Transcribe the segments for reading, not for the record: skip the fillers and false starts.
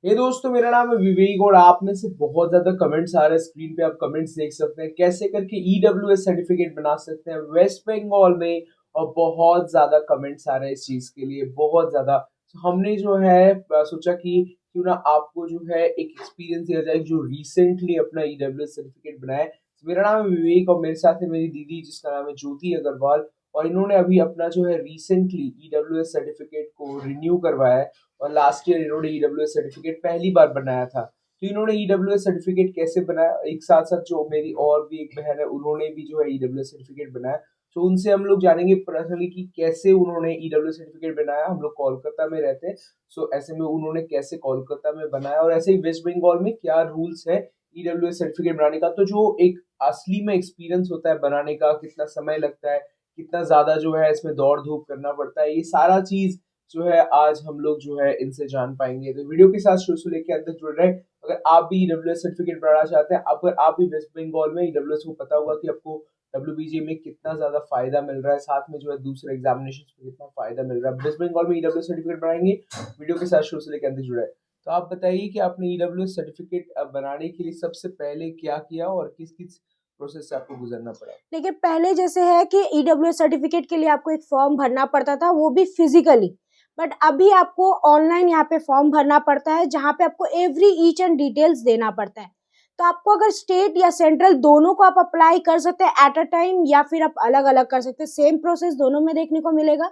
हे दोस्तों, मेरा नाम है विवेक और आप में से बहुत ज्यादा कमेंट्स आ रहे हैं। स्क्रीन पे आप कमेंट्स देख सकते हैं कैसे करके ईडब्ल्यूएस सर्टिफिकेट बना सकते हैं वेस्ट बंगाल में। और बहुत ज्यादा कमेंट्स आ रहे हैं इस चीज के लिए, बहुत ज्यादा। तो हमने जो है सोचा कि क्यों ना आपको जो है एक एक्सपीरियंस दिया जाए जो रिसेंटली अपना ईडब्ल्यूएस सर्टिफिकेट बनाया है। तो मेरा नाम है विवेक और मेरे साथ है मेरी दीदी जिसका नाम है ज्योति अग्रवाल। और इन्होंने अभी अपना जो है रिसेंटली ईडब्ल्यूएस सर्टिफिकेट को रिन्यू करवाया है। और लास्ट ईयर इन्होंने ईडब्ल्यूएस सर्टिफिकेट पहली बार बनाया था। तो इन्होंने ईडब्ल्यूएस सर्टिफिकेट कैसे बनाया, एक साथ साथ जो मेरी और भी एक बहन है उन्होंने भी जो है ईडब्ल्यूएस सर्टिफिकेट बनाया। तो उनसे हम लोग जानेंगे पर्सनली कि कैसे उन्होंने ईडब्ल्यूएस सर्टिफिकेट बनाया। हम लोग कोलकाता में रहते हैं, सो ऐसे में उन्होंने कैसे कोलकाता में बनाया और ऐसे ही वेस्ट बंगाल में क्या रूल्स है ईडब्ल्यूएस सर्टिफिकेट बनाने का। तो जो एक असली में एक्सपीरियंस होता है बनाने का, कितना समय लगता है, कितना ज्यादा जो है इसमें दौड़ धूप करना पड़ता है, ये सारा चीज जो है आज हम लोग जो है इनसे जान पाएंगे। तो वीडियो के साथ शुरू से लेकर अंत तक जुड़ रहे। अगर आप भी ईडब्ल्यूएस सर्टिफिकेट बनाना चाहते हैं, अगर आप भी वेस्ट बंगाल में ईडब्ल्यूएस को पता होगा कि आपको डब्ल्यूबीजे में कितना ज्यादा फायदा मिल रहा है, साथ में जो है दूसरे एग्जामिनेशन में कितना फायदा मिल रहा है, वेस्ट बंगाल में ईडब्ल्यूएस सर्टिफिकेट बनाएंगे। वीडियो के साथ शुरू से लेकर अंत तक जुड़ रहे। तो आप बताइए कि आपने ईडब्ल्यूएस सर्टिफिकेट बनाने के लिए सबसे पहले क्या किया और किस किस प्रोसेस से आपको गुजरना पड़ा। देखिए, पहले जैसे है कि ईडब्ल्यूएस सर्टिफिकेट के लिए आपको एक फॉर्म भरना पड़ता था, वो भी फिजिकली। बट अभी आपको ऑनलाइन यहाँ पे फॉर्म भरना पड़ता है, जहाँ पे आपको एवरी ईच एंड डिटेल्स देना पड़ता है। तो आपको अगर स्टेट या सेंट्रल दोनों को आप अप्लाई कर सकते हैं एट अ टाइम, या फिर आप अलग अलग कर सकते हैं। सेम प्रोसेस दोनों में देखने को मिलेगा।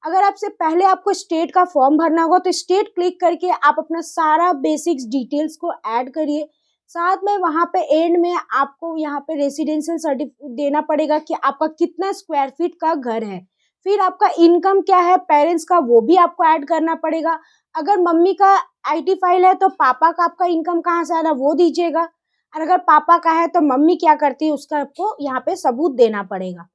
अगर आपसे पहले आपको स्टेट का फॉर्म भरना होगा तो स्टेट क्लिक करके आप अपना सारा बेसिक्स डिटेल्स को ऐड करिए। साथ में वहां पे एंड में आपको यहाँ पे रेसिडेंशियल सर्टिफिकेट देना पड़ेगा कि आपका कितना स्क्वायर फीट का घर है। फिर आपका इनकम क्या है पेरेंट्स का, वो भी आपको ऐड करना पड़ेगा। अगर मम्मी का आईटी फाइल है तो पापा का आपका इनकम कहाँ से आ रहा है वो दीजिएगा। और अगर पापा का है तो मम्मी क्या करती है उसका आपको यहाँ पे सबूत देना पड़ेगा।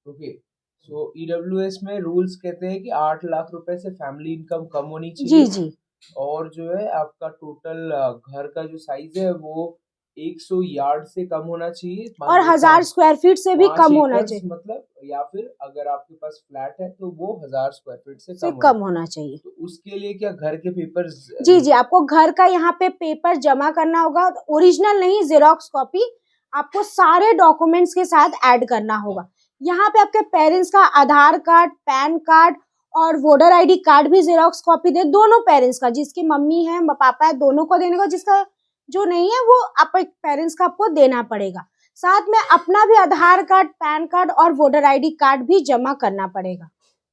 ओके, सो ईडब्ल्यूएस में रूल्स कहते हैं कि 8 लाख रुपए से फैमिली इनकम कम होनी जी चाहिए। जी। और जो है आपका टोटल घर का जो साइज है वो 100 यार्ड से कम होना चाहिए। मान और लो 1000 स्क्वायर फीट से भी पाँच कम होना एकड़ चाहिए। मतलब, या फिर अगर आपके पास फ्लैट है तो वो 1000 स्क्वायर फीट से से कम होना कम चाहिए। होना चाहिए। तो उसके लिए क्या घर के पेपर्स जी जी, आपको घर का यहाँ पे पेपर जमा करना होगा। ओरिजिनल नहीं, जेरोक्स कॉपी आपको सारे डॉक्यूमेंट्स के साथ ऐड करना होगा। यहाँ पे आपके पेरेंट्स का आधार कार्ड, पैन कार्ड और वोटर आईडी कार्ड भी जेरोक्स कॉपी दे, दोनों पेरेंट्स का, जिसकी मम्मी है पापा है दोनों को देने का। जिसका जो नहीं है वो आप पेरेंट्स का आपको देना पड़ेगा। साथ में अपना भी आधार कार्ड, पैन कार्ड और वोटर आईडी कार्ड भी जमा करना पड़ेगा।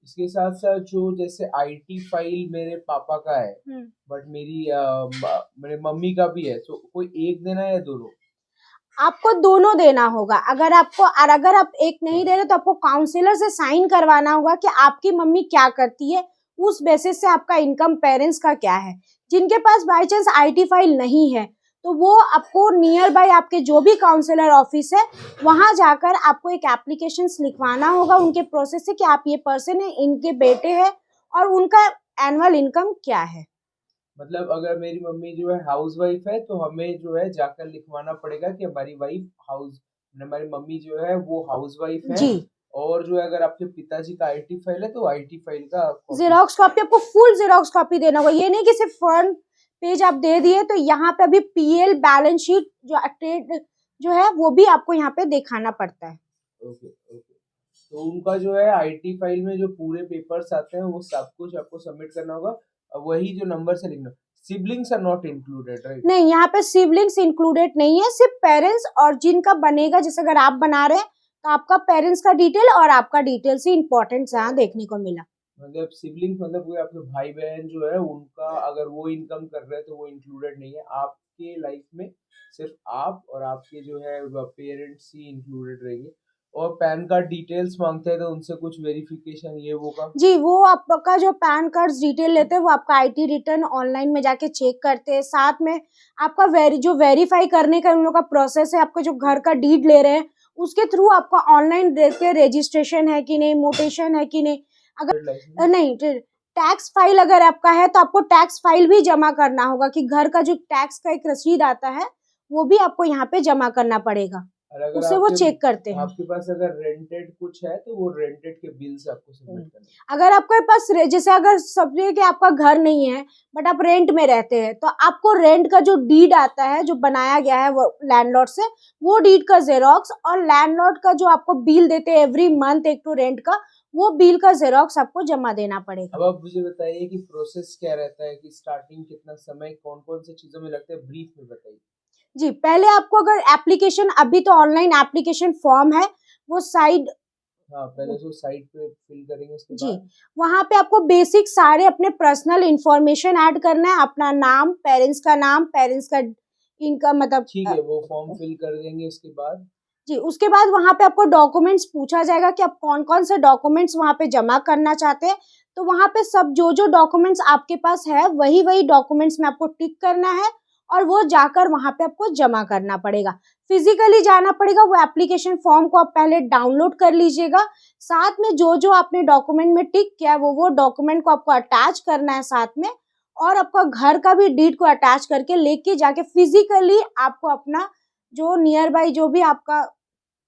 इसके साथ साथ जो जैसे आईटी फाइल मेरे पापा का है बट मेरे मम्मी का भी है, तो कोई एक देना है या दोनों। आपको दोनों देना होगा। अगर आपको, और अगर आप एक नहीं दे रहे तो आपको काउंसलर से साइन करवाना होगा कि आपकी मम्मी क्या करती है, उस बेसिस से आपका इनकम पेरेंट्स का क्या है। जिनके पास बाय चांस आईटी फाइल नहीं है तो वो आपको नियर बाय आपके जो भी काउंसलर ऑफिस है वहां जाकर आपको एक एप्लीकेशन लिखवाना होगा उनके प्रोसेस से कि आप ये पर्सन है, इनके बेटे हैं और उनका एनुअल इनकम क्या है। मतलब अगर मेरी मम्मी जो है हाउस वाइफ है तो हमें जो है जाकर लिखवाना पड़ेगा कि हमारी वाइफ हमारी मम्मी जो है वो हाउस वाइफ है। जी, और जो है अगर आपके पिताजी का आईटी फाइल है तो आईटी फाइल का कॉपी। जेरोक्स कॉपी आपको फुल जेरोक्स कॉपी देना होगा। ये नहीं कि सिर्फ फ्रंट पेज आप दे दिए। तो यहाँ पे अभी पीएल बैलेंस शीट जो ट्रेड जो है वो भी आपको यहाँ पे दिखाना पड़ता है। ओके ओके, तो उनका जो है आईटी फाइल में जो पूरे पेपर्स आते हैं वो सब कुछ आपको सबमिट करना होगा। वही जो नंबर से लिखना। Siblings are not included, right. नहीं, यहाँ पे सिबलिंग्स इंक्लूडेड नहीं है, सिर्फ पेरेंट्स और जिनका बनेगा। जैसे अगर आप बना रहे हैं तो आपका पेरेंट्स का डिटेल और आपका डिटेल्स ही इम्पोर्टेंट यहाँ देखने को मिला। मतलब सिबलिंग्स मतलब वो आपके भाई बहन जो है उनका अगर वो इनकम कर रहे हैं तो वो इंक्लूडेड नहीं है। आपके लाइफ में सिर्फ आप और आपके जो है पेरेंट्स ही इंक्लूडेड रहेंगे। और पैन कार्ड डिटेल्स मांगते हैं तो उनसे कुछ वेरिफिकेशन ये वो का। जी, वो आपका जो पैन कार्ड डिटेल लेते हैं वो आपका आईटी रिटर्न ऑनलाइन में जाके चेक करते हैं। साथ में आपका जो वेरीफाई करने का उन लोग का प्रोसेस है, आपका जो घर का डीड ले रहे हैं उसके थ्रू आपका ऑनलाइन देखते हैं रजिस्ट्रेशन है कि नहीं, मोटेशन है कि नहीं। अगर नहीं, टैक्स फाइल अगर आपका है तो आपको टैक्स फाइल भी जमा करना होगा कि घर का जो टैक्स का एक रसीद आता है वो भी आपको यहाँ पे जमा करना पड़ेगा। और अगर उससे वो चेक करते हैं। आपके पास अगर रेंटेड कुछ है तो वो रेंटेड के बिल्स आपको सबमिट करने हैं। अगर आपके पास जैसे अगर समझिए कि आपका घर नहीं है बट आप रेंट में रहते हैं, तो आपको रेंट का जो डीड आता है जो बनाया गया है वो लैंडलॉर्ड से, वो डीड का जेरोक्स और लैंडलॉर्ड का जो आपको बिल देते हैं एवरी मंथ एक तो रेंट का, वो बिल का जेरोक्स आपको जमा देना पड़ेगा। अब आप मुझे बताइए कि प्रोसेस क्या रहता है, कि स्टार्टिंग कितना समय कौन कौन से चीजों में लगता है, ब्रीफ में बताइए। जी, पहले आपको अगर एप्लीकेशन, अभी तो ऑनलाइन एप्लीकेशन फॉर्म है, वो साइड, हाँ, पहले जो साइट पे फिल करेंगे उसके जी, बाद वहां पे आपको बेसिक सारे अपने पर्सनल इंफॉर्मेशन ऐड करना है, अपना नाम, पेरेंट्स का इनका मतलब ठीक है, वो फॉर्म फिल कर देंगे उसके बाद। जी, उसके बाद वहां पे आपको डॉक्यूमेंट्स पूछा जाएगा कि आप कौन कौन से डॉक्यूमेंट्स वहां पे जमा करना चाहते हैं। तो वहां पे सब जो जो डॉक्यूमेंट्स आपके पास है वही वही डॉक्यूमेंट्स में आपको टिक करना है और वो जाकर वहां पे आपको जमा करना पड़ेगा। फिजिकली जाना पड़ेगा, वो एप्लीकेशन फॉर्म को आप पहले डाउनलोड कर लीजिएगा। साथ में जो जो आपने डॉक्यूमेंट में टिक किया वो डॉक्यूमेंट को आपको अटैच करना है साथ में, और आपका घर का भी डीड को अटैच करके लेके जाके फिजिकली आपको अपना जो नियर बाई जो भी आपका,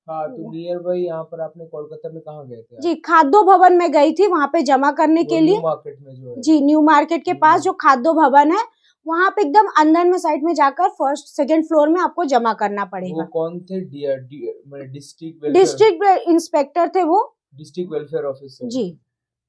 हाँ, तो नियर बाई यहाँ पर आपने कोलकाता में कहाँ गए थे आप? जी, खाद्य भवन में गई थी वहां पे जमा करने वो के न्यू लिए। मार्केट में जो है। जी, न्यू मार्केट के न्यू पास जो मार्केट। खाद्य भवन है, वहां पे एकदम अंदर में साइड में जाकर फर्स्ट सेकंड फ्लोर में आपको जमा करना वो पड़ेगा। कौन थे? डिस्ट्रिक्ट वेलफेयर डिस्ट्रिक्ट इंस्पेक्टर थे वो। District welfare officer. जी,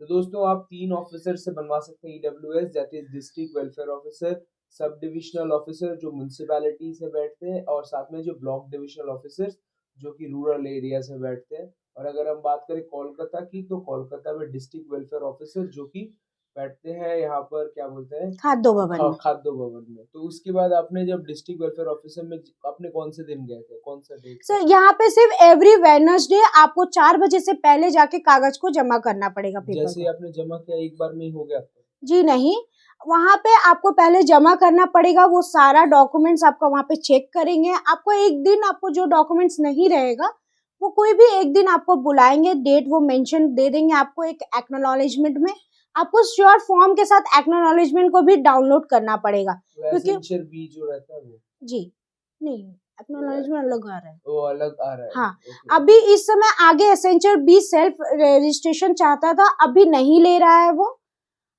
तो दोस्तों, आप 3 ऑफिसर से बनवा सकते हैं EWS, that is district welfare officer, sub divisional officer जो म्युनिसिपैलिटी से बैठते हैं, और साथ में जो ब्लॉक डिविजनल ऑफिसर्स जो कि रूरल एरिया से बैठते हैं। और अगर हम बात करें कोलकाता की, तो कोलकाता में डिस्ट्रिक्ट वेलफेयर ऑफिसर जो कि बैठते हैं यहाँ पर, क्या बोलते हैं, खाद्य भवन में। खाद्य भवन में। तो उसके बाद आपने जब डिस्ट्रिक्ट वेलफेयर ऑफिसर में आपने कौन से दिन गए थे, कौन सा डेट था? सर यहाँ पे सिर्फ एवरी वेडनेसडे आपको 4 बजे से पहले जाके कागज को जमा करना पड़ेगा, पेपर जैसे ही को। आपने जमा किया एक बार में ही हो गया आपका? जी नहीं, वहां पे आपको पहले जमा करना पड़ेगा, वो सारा डॉक्यूमेंट्स आपका वहां पे चेक करेंगे। आपको एक दिन आपको जो डॉक्यूमेंट्स नहीं रहेगा वो कोई भी एक दिन आपको बुलाएंगे, डेट वो मेंशन दे देंगे आपको एक एक्नॉलेजमेंट में। आपको श्योर फॉर्म के साथ एक्नॉलेजमेंट को भी डाउनलोड करना पड़ेगा, क्योंकि एसेंशियल बी जो रहता है वो? जी नहीं, एक्नॉलेजमेंट अलग आ रहा है। वो अलग आ रहा है। हाँ, ओके। अभी इस समय आगे एसेंशियल बी सेल्फ रजिस्ट्रेशन चाहता था, अभी नहीं ले रहा है वो।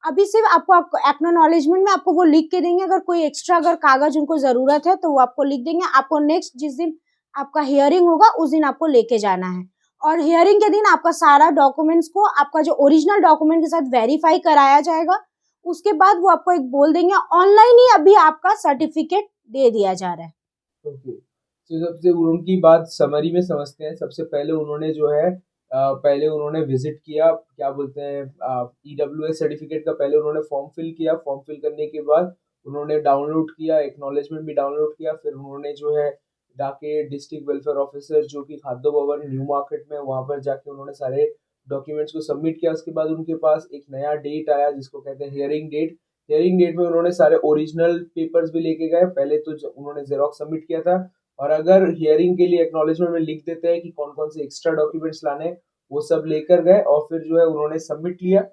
अभी सिर्फ आपको एक्नॉलेजमेंट में आपको वो लिख के देंगे, अगर कोई एक्स्ट्रा अगर कागज उनको जरूरत है तो वो आपको लिख देंगे। आपको नेक्स्ट जिस दिन आपका हियरिंग होगा उस दिन आपको लेके जाना है, और हियरिंग के दिन आपका सारा डॉक्यूमेंट्स को आपका जो ओरिजिनल डॉक्यूमेंट के साथ वेरीफाई कराया जाएगा। उसके बाद वो आपको एक बोल देंगे, ऑनलाइन ही अभी आपका सर्टिफिकेट दे दिया जा रहा है। ओके, तो सबसे उनकी बात समरी में समझते हैं। सबसे पहले उन्होंने जो है पहले उन्होंने विजिट किया, क्या बोलते हैं, ईडब्ल्यूएस सर्टिफिकेट का पहले उन्होंने फॉर्म फिल किया। फॉर्म फिल करने के बाद उन्होंने डाउनलोड किया, एक्नॉलेजमेंट भी डाउनलोड किया। फिर उन्होंने जो है जाके डिस्ट्रिक्ट वेलफेयर ऑफिसर जो कि खाद्य भवन न्यू मार्केट में, वहाँ पर जाके उन्होंने सारे डॉक्यूमेंट्स को सबमिट किया। उसके बाद उनके पास एक नया डेट आया जिसको कहते हैं हियरिंग डेट। हियरिंग डेट में उन्होंने सारे ओरिजिनल पेपर्स भी लेके गए। पहले तो उन्होंने जेरोक्स सबमिट किया था, और अगर हियरिंग के लिए एक्नॉलेजमेंट में लिख देते हैं कि कौन कौन से एक्स्ट्रा डॉक्यूमेंट्स लाने हैं, वो सब लेकर गए। और फिर जो है उन्होंने सबमिट लिया,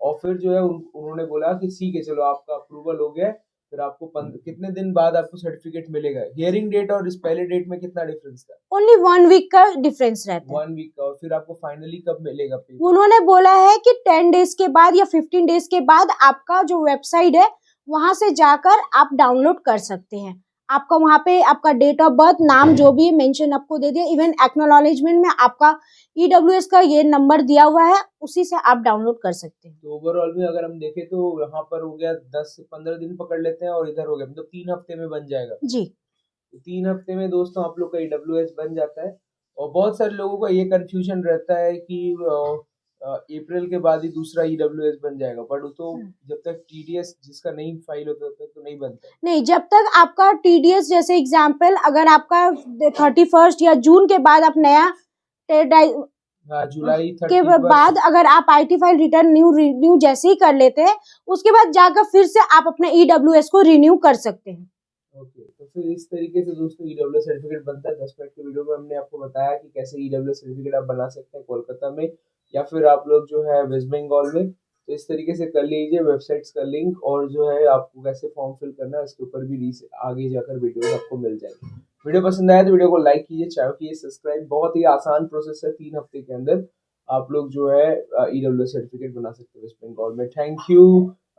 और फिर जो है उन्होंने बोला कि ठीक है, चलो आपका अप्रूवल हो गया है। फिर आपको कितने दिन बाद आपको सर्टिफिकेट मिलेगा? हियरिंग डेट और इस पहले डेट में कितना डिफरेंस था? ओनली 1 वीक का डिफरेंस रहता है। 1 वीक का। और फिर आपको फाइनली कब मिलेगा पेपर? उन्होंने बोला है कि 10 डेज के बाद या 15 डेज के बाद आपका जो वेबसाइट है वहां से जाकर आप डाउनलोड कर सकते हैं। आपका वहां पे आपका डेट ऑफ बर्थ, नाम जो भी मेंशन आपको दे दिया, इवन एक्नॉलेजमेंट में आपका ईडब्ल्यूएस का ये नंबर दिया हुआ है, उसी से आप डाउनलोड कर सकते हैं। तो ओवरऑल में अगर हम देखें तो यहाँ पर हो गया 10 से 15 दिन पकड़ लेते हैं, और इधर हो गया मतलब 3 हफ्ते में बन जाएगा। जी, तो 3 हफ्ते में दोस्तों आप लोग का ईडब्ल्यूएस बन जाता है। और बहुत सारे लोगों का ये कंफ्यूजन रहता है कि अप्रैल के बाद ही दूसरा ईडब्ल्यूएस बन जाएगा, बट वो तो जब तक टीडीएस जिसका नहीं फाइल होता तब तक तो नहीं बनता। नहीं, जब तक आपका टीडीएस, जैसे एग्जाम्पल अगर आपका 31 या जून के बाद आप नया हाँ, जुलाई के 31 बाद अगर आप आईटी फाइल रिटर्न न्यू जैसे ही कर लेते हैं, उसके बाद जाकर फिर से आप अपने ईडब्ल्यूएस को रिन्यू कर सकते हैं। ओके, तो फिर इस तरीके से दोस्तों ईडब्ल्यूएस सर्टिफिकेट बनता है। 10 मिनट की वीडियो में हमने आपको बताया कि कैसे ईडब्ल्यूएस सर्टिफिकेट आप बना सकते हैं कोलकाता में, या फिर आप लोग जो है वेस्ट बंगाल में। तो इस तरीके से कर लीजिए वेबसाइट्स का लिंक, और जो है आपको कैसे फॉर्म फिल करना है इसके ऊपर भी आगे जाकर वीडियोस आपको मिल जाएंगे। वीडियो पसंद आया तो वीडियो को लाइक कीजिए, चैनल कीजिए सब्सक्राइब। बहुत ही आसान प्रोसेस है, 3 हफ्ते के अंदर आप लोग जो है ईडब्ल्यू सर्टिफिकेट बना सकते हो वेस्ट बंगाल में। Thank you.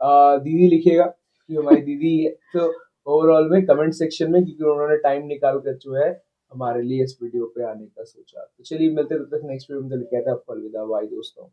दीदी लिखिएगा कि हमारी दीदी है, तो ओवरऑल में कमेंट सेक्शन में, क्योंकि उन्होंने टाइम निकाल कर जो है हमारे लिए इस वीडियो पे आने का सोचा। तो चलिए मिलते हैं तब तक नेक्स्ट वीडियो में, तो कहते हैं आपको अलविदा, बाय दोस्तों।